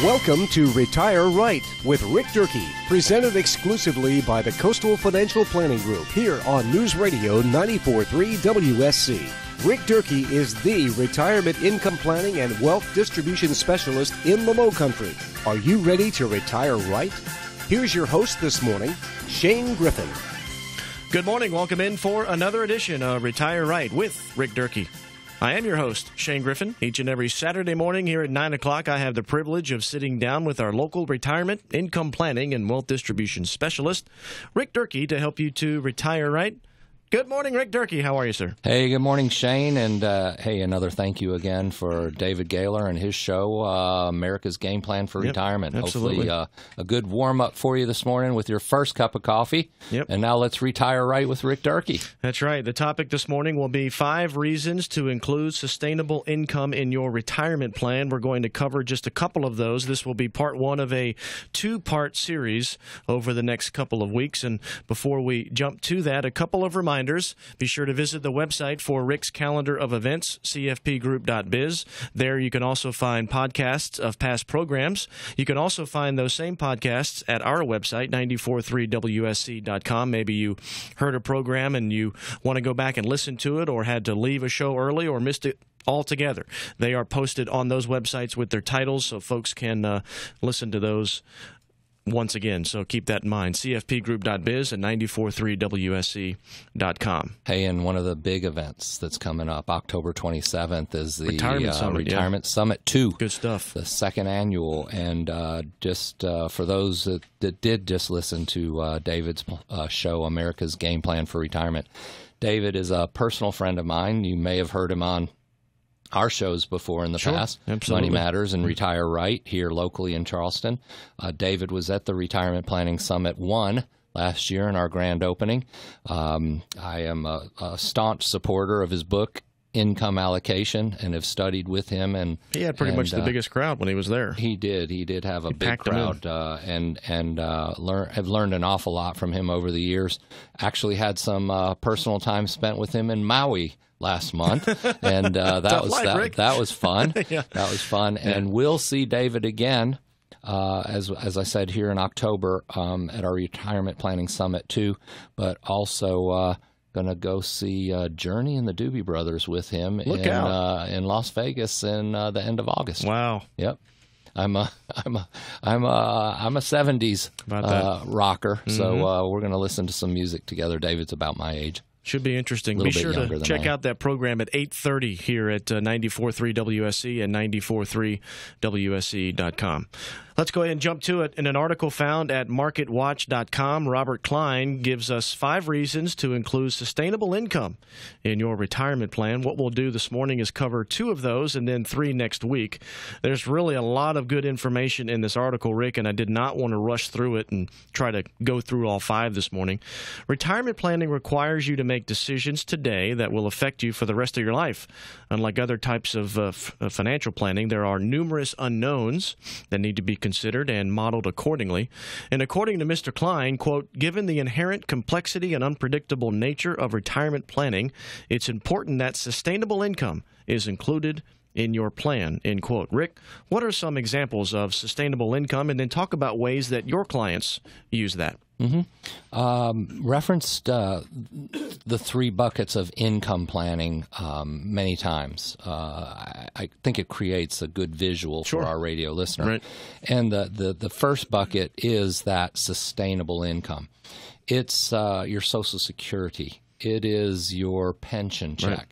Welcome to Retire Right with Rick Durkee, presented exclusively by the Coastal Financial Planning Group here on News Radio 94.3 WSC. Rick Durkee is the retirement income planning and wealth distribution specialist in the Lowcountry. Are you ready to retire right? Here's your host this morning, Shane Griffin. Good morning. Welcome in for another edition of Retire Right with Rick Durkee. I am your host, Shane Griffin. Each and every Saturday morning here at 9 o'clock, I have the privilege of sitting down with our local retirement, income planning, and wealth distribution specialist, Rick Durkee, to help you to retire right. Good morning, Rick Durkee. How are you, sir? Hey, good morning, Shane. And, hey, another thank you again for David Gaylor and his show, America's Game Plan for Retirement. Absolutely. Hopefully a good warm-up for you this morning with your first cup of coffee. Yep. And now let's retire right with Rick Durkee. That's right. The topic this morning will be 5 reasons to include sustainable income in your retirement plan. We're going to cover just a couple of those. This will be part 1 of a 2-part series over the next couple of weeks. And before we jump to that, a couple of reminders. Be sure to visit the website for Rick's calendar of events, cfpgroup.biz. There you can also find podcasts of past programs. You can also find those same podcasts at our website, 943wsc.com. Maybe you heard a program and you want to go back and listen to it, or had to leave a show early or missed it altogether. They are posted on those websites with their titles, so folks can listen to those once again. So keep that in mind. cfpgroup.biz and 943wsc.com. Hey, and one of the big events that's coming up, October 27th, is the Retirement Summit 2. Good stuff. The second annual. And just for those that did just listen to David's show, America's Game Plan for Retirement, David is a personal friend of mine. You may have heard him on our shows before in the past, absolutely. Money Matters and Retire Right here locally in Charleston. David was at the Retirement Planning Summit 1 last year in our grand opening. I am a staunch supporter of his book, Income Allocation, and have studied with him. And he had pretty much the biggest crowd when he was there. He did have a big crowd, and have learned an awful lot from him over the years. Actually had some personal time spent with him in Maui last month, and that was fun. Yeah. That was fun, and we'll see David again, as I said, here in October at our Retirement Planning Summit 2, but also going to go see Journey and the Doobie Brothers with him in Las Vegas in the end of August. Wow. Yep. I'm a 70s rocker, so we're going to listen to some music together. David's about my age. Should be interesting. Be sure to check out that program at 8:30 here at 94.3 WSC and 94.3WSC.com. Let's go ahead and jump to it. In an article found at MarketWatch.com, Robert Klein gives us 5 reasons to include sustainable income in your retirement plan. What we'll do this morning is cover 2 of those and then 3 next week. There's really a lot of good information in this article, Rick, and I did not want to rush through it and try to go through all 5 this morning. Retirement planning requires you to make decisions today that will affect you for the rest of your life. Unlike other types of financial planning, there are numerous unknowns that need to be considered and modeled accordingly. And according to Mr. Klein, quote, given the inherent complexity and unpredictable nature of retirement planning, it's important that sustainable income is included in your plan, end quote. Rick, what are some examples of sustainable income? And then talk about ways that your clients use that. Referenced the 3 buckets of income planning many times. I think it creates a good visual for our radio listener. Right. And the first bucket is that sustainable income. It's your Social Security. It is your pension check. Right.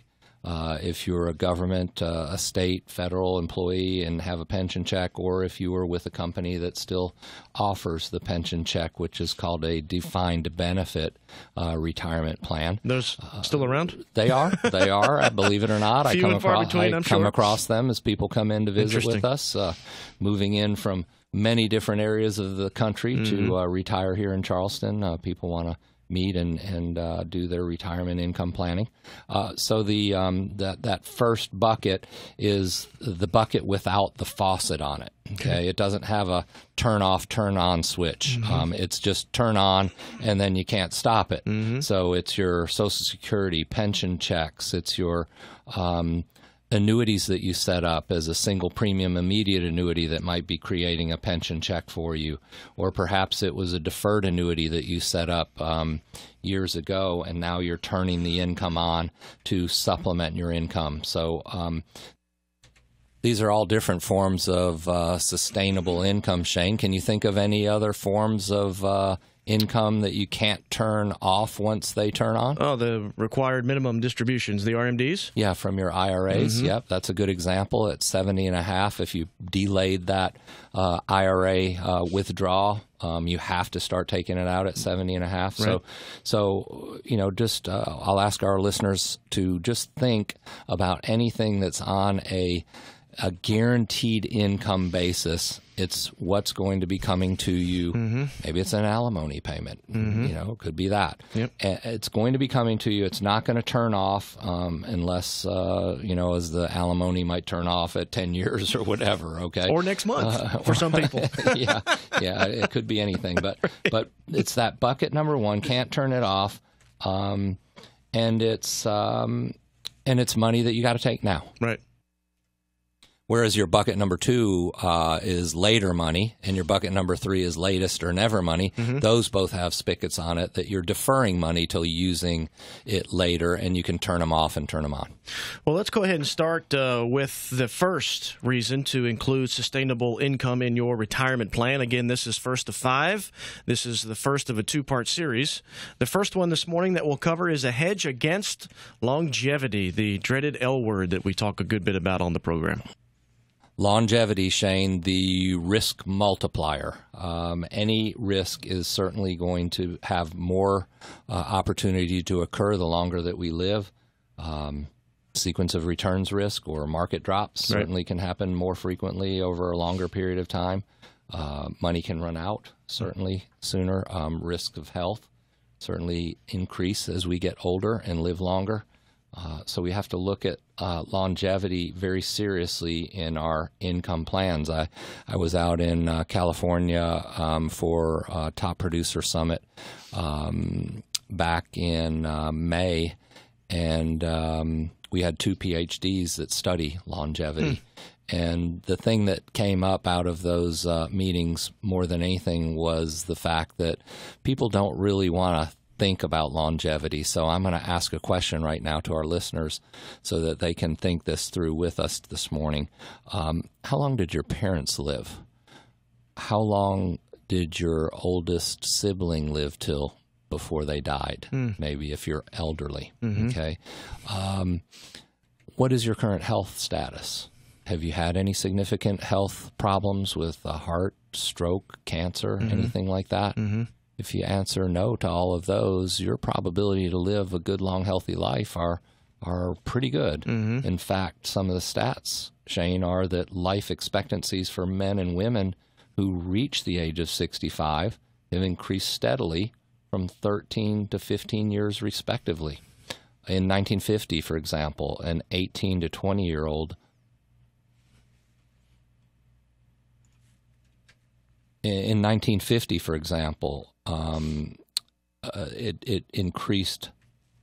If you're a government, a state, federal employee and have a pension check, or if you are with a company that still offers the pension check, which is called a defined benefit retirement plan. Those still around? They are. They are. Believe it or not. I come across them as people come in to visit with us, moving in from many different areas of the country to retire here in Charleston. People want to meet and do their retirement income planning. So that first bucket is the bucket without the faucet on it. Okay, it doesn't have a turn off, turn on switch. It's just turn on, and then you can't stop it. So it's your Social Security, pension checks. It's your annuities that you set up as a single premium immediate annuity that might be creating a pension check for you, or perhaps it was a deferred annuity that you set up years ago, and now you're turning the income on to supplement your income. So these are all different forms of sustainable income. Shane, can you think of any other forms of income that you can't turn off once they turn on? Oh, the required minimum distributions, the RMDs? Yeah, from your IRAs. Yep, that's a good example. At 70.5, if you delayed that IRA withdrawal, you have to start taking it out at 70.5. Right. So just I'll ask our listeners to just think about anything that's on a guaranteed income basis. It's what's going to be coming to you. Maybe it's an alimony payment. It could be that. Yep. It's going to be coming to you. It's not going to turn off unless, as the alimony might turn off at 10 years or whatever, okay? Or next month for some people. yeah, it could be anything. But it's that bucket number one, can't turn it off, and it's money that you got to take now. Right. Whereas your bucket number two is later money, and your bucket number three is latest or never money. Those both have spigots on it that you're deferring money till using it later, and you can turn them off and turn them on. Well, let's go ahead and start with the first reason to include sustainable income in your retirement plan. Again, this is first of 5. This is the first of a 2-part series. The first one this morning that we'll cover is a hedge against longevity, the dreaded L word that we talk a good bit about on the program. Longevity, Shane, the risk multiplier. Any risk is certainly going to have more opportunity to occur the longer that we live. Sequence of returns risk or market drops certainly can happen more frequently over a longer period of time. Money can run out certainly sooner. Risk of health certainly increase as we get older and live longer. So we have to look at longevity very seriously in our income plans. I was out in California for Top Producer Summit back in May, and we had 2 PhDs that study longevity. And the thing that came up out of those meetings more than anything was the fact that people don't really want to think about longevity. So I'm going to ask a question right now to our listeners so that they can think this through with us this morning. How long did your parents live? How long did your oldest sibling live till before they died? Maybe if you're elderly. Okay. What is your current health status? Have you had any significant health problems with a heart, stroke, cancer, anything like that? If you answer no to all of those, your probability to live a good, long, healthy life are pretty good. In fact, some of the stats, Shane, are that life expectancies for men and women who reach the age of 65 have increased steadily from 13 to 15 years respectively. In 1950, for example, an 18 to 20-year-old in 1950, for example, it increased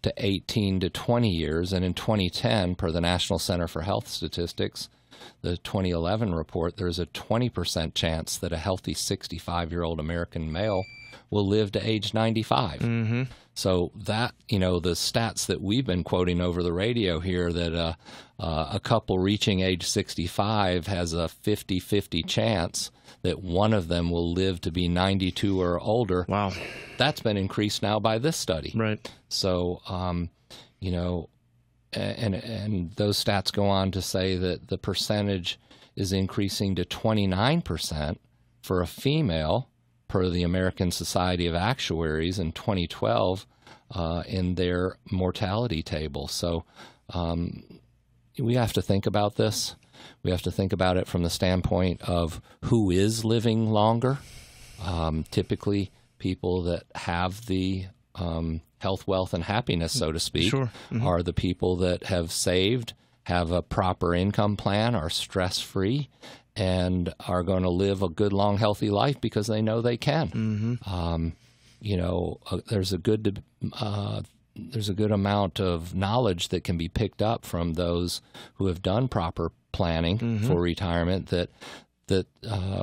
to 18 to 20 years, and in 2010, per the National Center for Health Statistics, the 2011 report, there's a 20% chance that a healthy 65-year-old American male will live to age 95. So that, the stats that we've been quoting over the radio here, that a couple reaching age 65 has a 50-50 chance that one of them will live to be 92 or older. Wow. That's been increased now by this study. Right. So, and those stats go on to say that the percentage is increasing to 29% for a female per the American Society of Actuaries in 2012 in their mortality table. So we have to think about this. We have to think about it from the standpoint of who is living longer. Typically, people that have the health, wealth, and happiness, so to speak, are the people that have saved, have a proper income plan, are stress-free, and are going to live a good, long, healthy life because they know they can. There's a good there's a good amount of knowledge that can be picked up from those who have done proper planning for retirement. That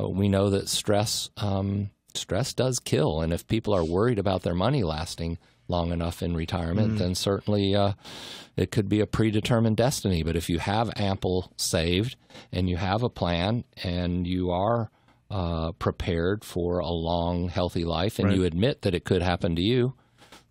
we know that stress does kill, and if people are worried about their money lasting long enough in retirement, then certainly it could be a predetermined destiny. But if you have ample saved and you have a plan and you are prepared for a long, healthy life, and you admit that it could happen to you,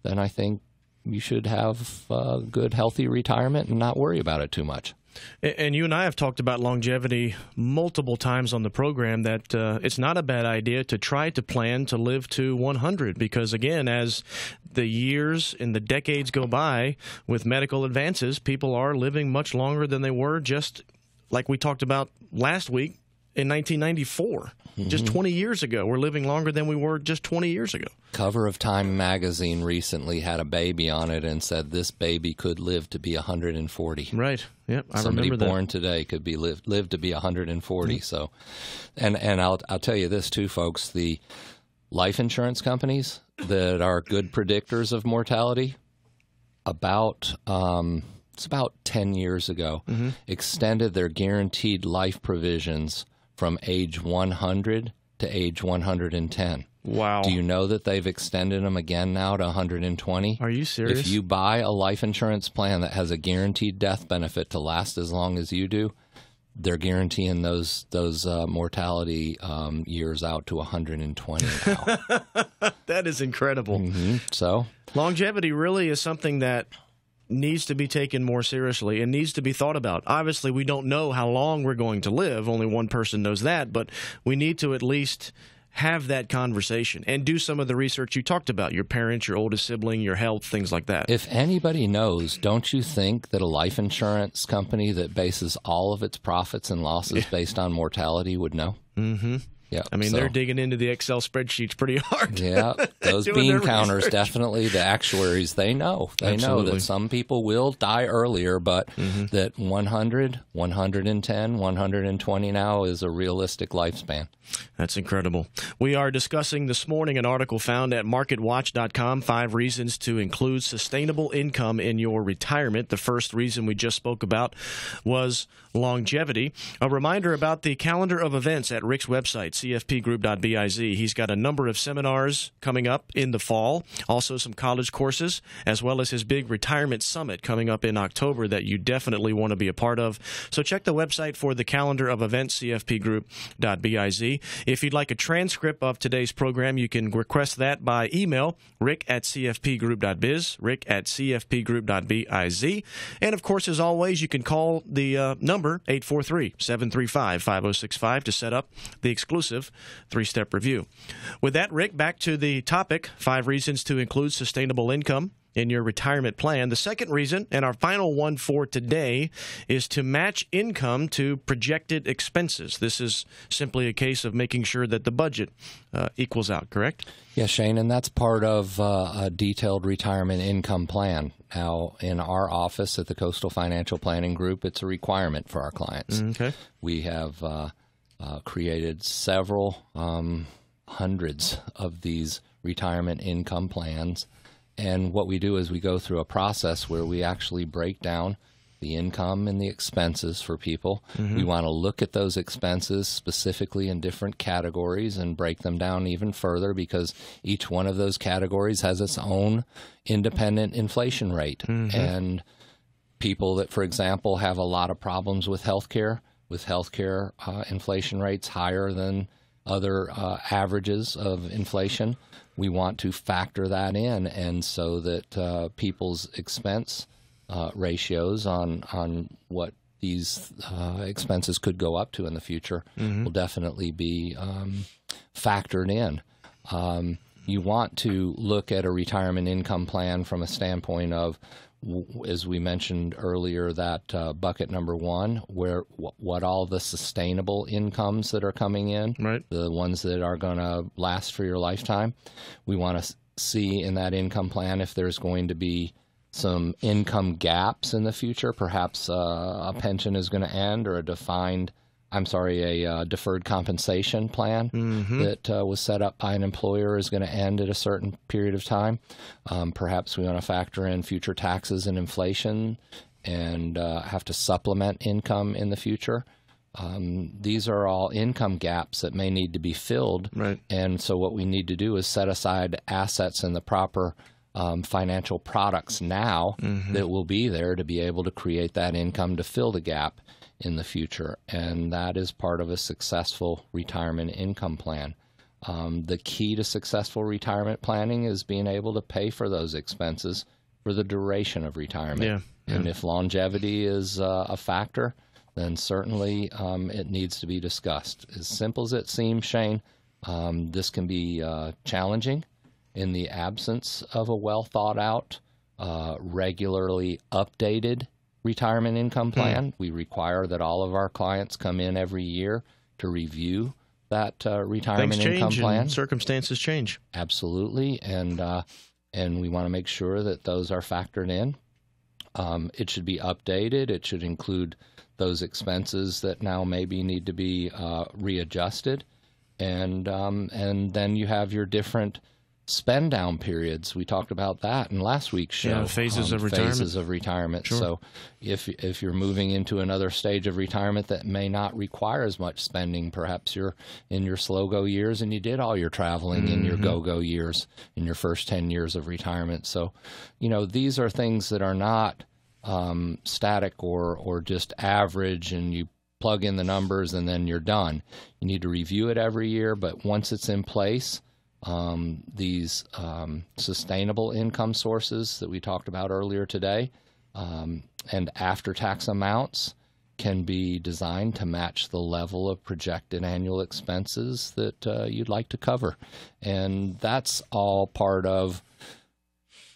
then I think you should have a good, healthy retirement and not worry about it too much. And you and I have talked about longevity multiple times on the program, that it's not a bad idea to try to plan to live to 100, because, again, as the years and the decades go by with medical advances, people are living much longer than they were, just like we talked about last week, in 1994. Just 20 years ago. We're living longer than we were just 20 years ago. Cover of Time magazine recently had a baby on it and said this baby could live to be 140. Right. Yep. I Somebody remember that. born today could be live to be 140. So, and I'll tell you this too, folks. The life insurance companies that are good predictors of mortality, it's about 10 years ago, extended their guaranteed life provisions from age 100 to age 110. Wow. Do you know that they've extended them again now to 120? Are you serious? If you buy a life insurance plan that has a guaranteed death benefit to last as long as you do, they're guaranteeing those mortality years out to 120 now. That is incredible. So longevity really is something that needs to be taken more seriously and needs to be thought about. Obviously, we don't know how long we're going to live. Only one person knows that. But we need to at least have that conversation and do some of the research you talked about, your parents, your oldest sibling, your health, things like that. If anybody knows, don't you think that a life insurance company that bases all of its profits and losses based on mortality would know? Yeah, I mean, they're digging into the Excel spreadsheets pretty hard. Yeah, those bean counters, definitely, the actuaries, they know. They Absolutely. know that some people will die earlier, but that 100, 110, 120 now is a realistic lifespan. That's incredible. We are discussing this morning an article found at MarketWatch.com, 5 reasons to include sustainable income in your retirement. The first reason we just spoke about was longevity. A reminder about the calendar of events at Rick's website, cfpgroup.biz. He's got a number of seminars coming up in the fall, also some college courses, as well as his big retirement summit coming up in October that you definitely want to be a part of. So check the website for the calendar of events, cfpgroup.biz. If you'd like a transcript of today's program, you can request that by email, rick@cfpgroup.biz, rick@cfpgroup.biz. And, of course, as always, you can call the number 843-735-5065 to set up the exclusive 3-step review. With that, Rick, back to the topic, 5 reasons to include sustainable income in your retirement plan. The second reason, and our final one for today, is to match income to projected expenses. This is simply a case of making sure that the budget equals out, correct? Yes, Shane, and that's part of a detailed retirement income plan. Now, in our office at the Coastal Financial Planning Group, it's a requirement for our clients. Okay. We have created several hundreds of these retirement income plans. And what we do is we go through a process where we actually break down the income and the expenses for people. We want to look at those expenses specifically in different categories and break them down even further, because each one of those categories has its own independent inflation rate. And people that, for example, have a lot of problems with healthcare, inflation rates higher than other averages of inflation, we want to factor that in, and so that people's expense ratios on what these expenses could go up to in the future will definitely be factored in. You want to look at a retirement income plan from a standpoint of, as we mentioned earlier, that bucket number 1, where what all the sustainable incomes that are coming in, right, the ones that are going to last for your lifetime. We want to see in that income plan if there's going to be some income gaps in the future. Perhaps a pension is going to end, or a defined a deferred compensation plan that was set up by an employer is going to end at a certain period of time. Perhaps we want to factor in future taxes and inflation and have to supplement income in the future. These are all income gaps that may need to be filled. Right. And so what we need to do is set aside assets in the proper financial products now that will be there to be able to create that income to fill the gap in the future. And that is part of a successful retirement income plan. The key to successful retirement planning is being able to pay for those expenses for the duration of retirement. Yeah. And if longevity is a factor, then certainly it needs to be discussed. As simple as it seems, Shane, this can be challenging in the absence of a well-thought-out, regularly updated retirement income plan. We require that all of our clients come in every year to review that retirement income plan. And circumstances change. Absolutely, and we want to make sure that those are factored in. It should be updated. It should include those expenses that now maybe need to be readjusted, and then you have your different spend down periods. We talked about that in last week's show. Yeah, phases of retirement. Phases of retirement. Sure. So if you're moving into another stage of retirement that may not require as much spending, perhaps you're in your slow-go years and you did all your traveling in your go-go years in your first 10 years of retirement. So, these are things that are not static or just average and you plug in the numbers and then you're done. You need to review it every year, but once it's in place, these sustainable income sources that we talked about earlier today and after-tax amounts can be designed to match the level of projected annual expenses that you'd like to cover. And that's all part of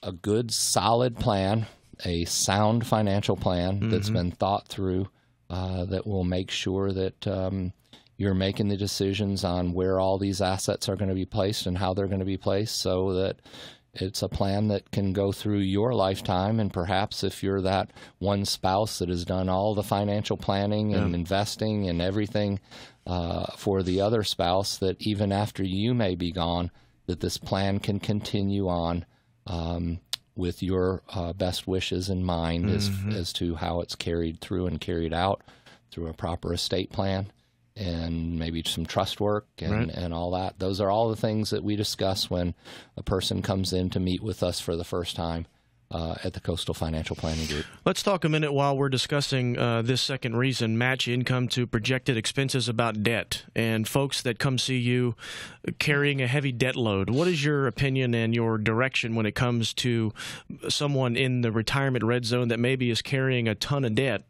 a good, solid plan, a sound financial plan that's been thought through that will make sure that you're making the decisions on where all these assets are going to be placed and how they're going to be placed so that it's a plan that can go through your lifetime. And perhaps if you're that one spouse that has done all the financial planning and investing and everything for the other spouse, that even after you may be gone, that this plan can continue on with your best wishes in mind as to how it's carried through and carried out through a proper estate plan and maybe some trust work and all that. Those are all the things that we discuss when a person comes in to meet with us for the first time at the Coastal Financial Planning Group. Let's talk a minute while we're discussing this second reason, match income to projected expenses, about debt and folks that come see you carrying a heavy debt load. What is your opinion and your direction when it comes to someone in the retirement red zone that maybe is carrying a ton of debt?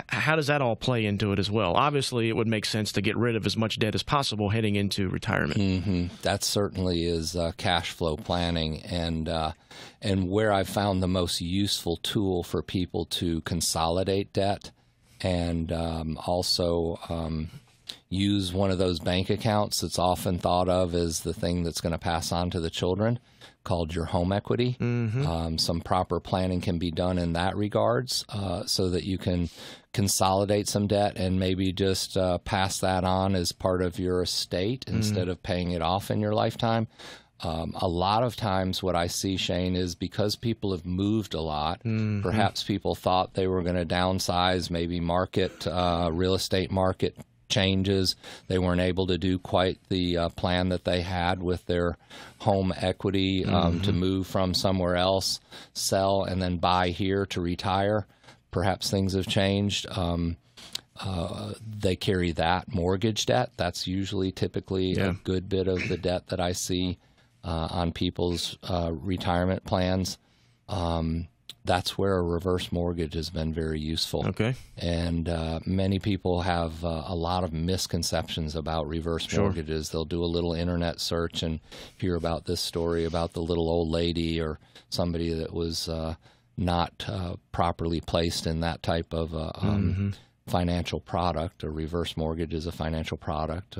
How does that all play into it as well? Obviously, it would make sense to get rid of as much debt as possible heading into retirement. That certainly is cash flow planning, and where I've found the most useful tool for people to consolidate debt and also use one of those bank accounts that's often thought of as the thing that's going to pass on to the children, called your home equity. Some proper planning can be done in that regards so that you can consolidate some debt and maybe just pass that on as part of your estate instead of paying it off in your lifetime. A lot of times what I see, Shane, is because people have moved a lot, perhaps people thought they were going to downsize, maybe real estate market changes. They weren't able to do quite the plan that they had with their home equity to move from somewhere else, sell, and then buy here to retire. Perhaps things have changed. They carry that mortgage debt. That's typically a good bit of the debt that I see on people's retirement plans. That's where a reverse mortgage has been very useful. Okay. And many people have a lot of misconceptions about reverse mortgages. They'll do a little internet search and hear about this story about the little old lady or somebody that was not properly placed in that type of financial product. A reverse mortgage is a financial product.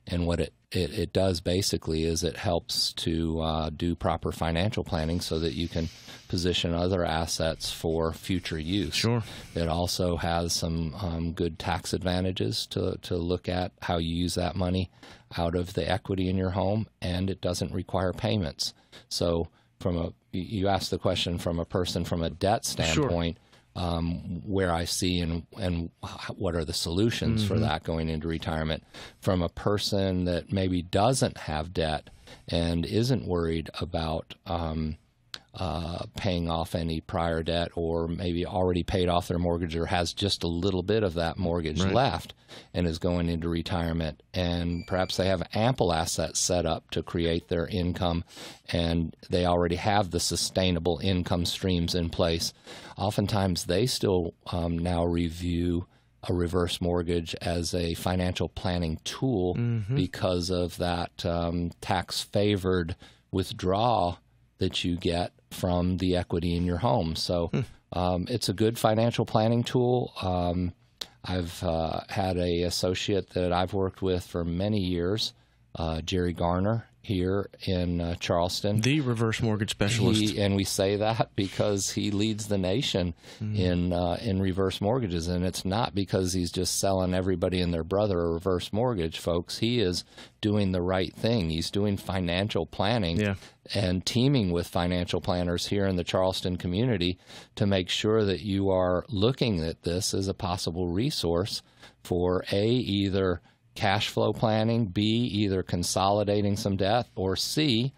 And what it does basically is it helps to do proper financial planning so that you can position other assets for future use. Sure. It also has some good tax advantages to look at how you use that money out of the equity in your home, and it doesn't require payments. So you asked the question from a debt standpoint. Sure. Where I see and what are the solutions for that going into retirement. From a person that maybe doesn't have debt and isn't worried about paying off any prior debt, or maybe already paid off their mortgage or has just a little bit of that mortgage left and is going into retirement, and perhaps they have ample assets set up to create their income and they already have the sustainable income streams in place. Oftentimes they still now review a reverse mortgage as a financial planning tool because of that tax-favored withdrawal that you get from the equity in your home. So it's a good financial planning tool. I've had an associate that I've worked with for many years, Jerry Garner, here in Charleston. The reverse mortgage specialist. And we say that because he leads the nation in reverse mortgages. And it's not because he's just selling everybody and their brother a reverse mortgage, folks. He is doing the right thing. He's doing financial planning and teaming with financial planners here in the Charleston community to make sure that you are looking at this as a possible resource for either cash flow planning, B, either consolidating some debt, or C,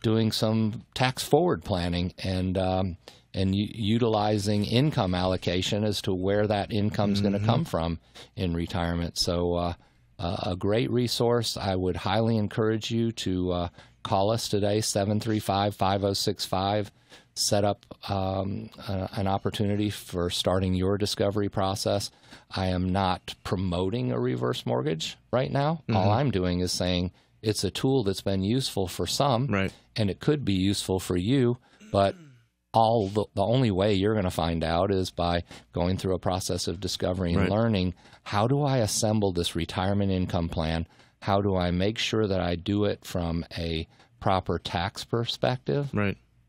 doing some tax forward planning and utilizing income allocation as to where that income is going to come from in retirement. So a great resource. I would highly encourage you to call us today, 735-5065. Set up an opportunity for starting your discovery process. I am not promoting a reverse mortgage right now. All I'm doing is saying it's a tool that's been useful for some, and it could be useful for you, but the only way you're going to find out is by going through a process of discovery and learning, how do I assemble this retirement income plan? How do I make sure that I do it from a proper tax perspective?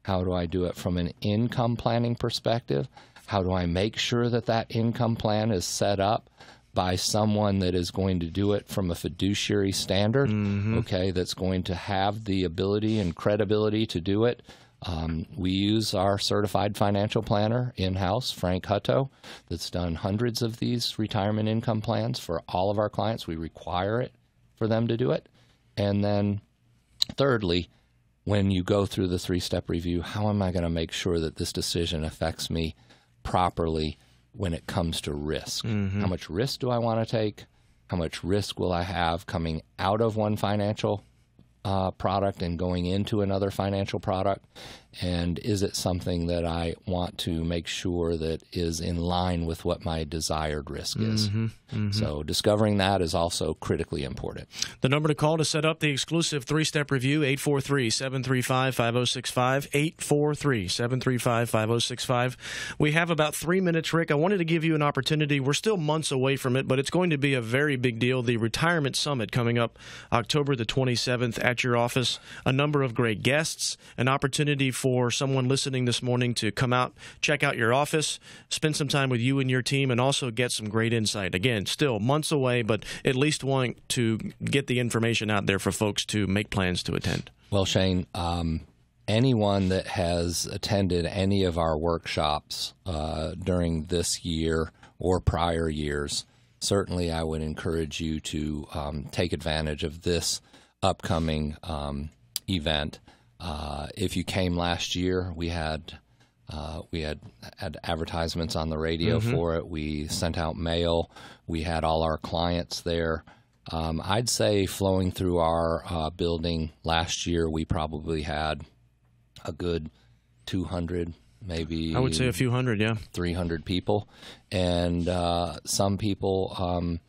How do I do it from an income planning perspective? How do I make sure that that income plan is set up by someone that is going to do it from a fiduciary standard, that's going to have the ability and credibility to do it? We use our certified financial planner in-house, Frank Hutto, that's done hundreds of these retirement income plans for all of our clients. We require it for them to do it. And then thirdly, when you go through the three-step review, how am I going to make sure that this decision affects me properly when it comes to risk? How much risk do I want to take? How much risk will I have coming out of one financial product and going into another financial product? And is it something that I want to make sure that is in line with what my desired risk is? So discovering that is also critically important. The number to call to set up the exclusive three-step review, 843-735-5065, 843-735-5065. We have about 3 minutes, Rick. I wanted to give you an opportunity. We're still months away from it, but it's going to be a very big deal. The Retirement Summit coming up October the 27th at your office. A number of great guests, an opportunity for someone listening this morning to come out, check out your office, spend some time with you and your team, and also get some great insight. Again, still months away, but at least wanting to get the information out there for folks to make plans to attend. Well, Shane, anyone that has attended any of our workshops during this year or prior years, certainly I would encourage you to take advantage of this upcoming event. If you came last year, we had advertisements on the radio for it. We sent out mail. We had all our clients there. I'd say flowing through our building last year, we probably had a good 200, maybe. I would say a few hundred, 300 people. And some people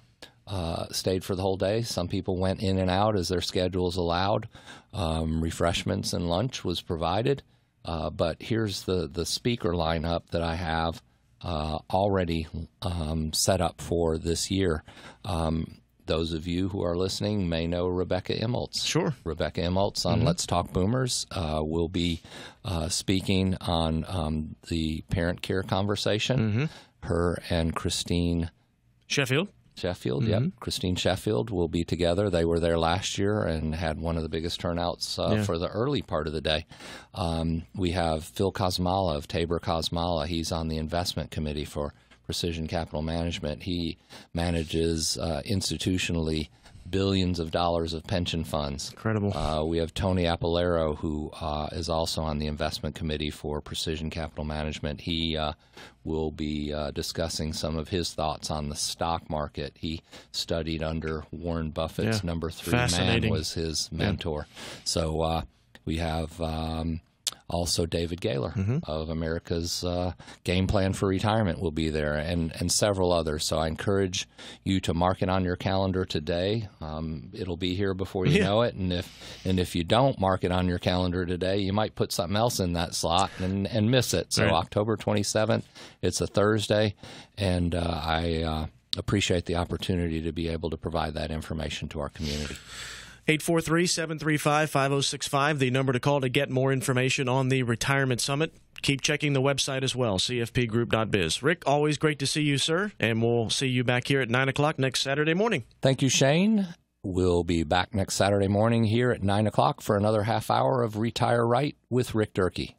stayed for the whole day. Some people went in and out as their schedules allowed. Refreshments and lunch was provided. But here's the speaker lineup that I have already set up for this year. Those of you who are listening may know Rebecca Immoltz. Sure. Rebecca Immoltz on Let's Talk Boomers will be speaking on the parent care conversation. Her and Christine Sheffield, yep. Christine Sheffield will be together. They were there last year and had one of the biggest turnouts for the early part of the day. We have Phil Kosmala of Tabor Kosmala. He's on the investment committee for Precision Capital Management. He manages institutionally billions of dollars of pension funds. Incredible. We have Tony Apolero, who is also on the investment committee for Precision Capital Management. He will be discussing some of his thoughts on the stock market. He studied under Warren Buffett's number 3 man, was his mentor. So we have also David Gaylor of America's Game Plan for Retirement will be there, and several others. So I encourage you to mark it on your calendar today. It'll be here before you know it, and if you don't mark it on your calendar today, you might put something else in that slot and miss it. So October 27th, it's a Thursday, and I appreciate the opportunity to be able to provide that information to our community. 843-735-5065, the number to call to get more information on the Retirement Summit. Keep checking the website as well, cfpgroup.biz. Rick, always great to see you, sir, and we'll see you back here at 9 o'clock next Saturday morning. Thank you, Shane. We'll be back next Saturday morning here at 9 o'clock for another half hour of Retire Right with Rick Durkee.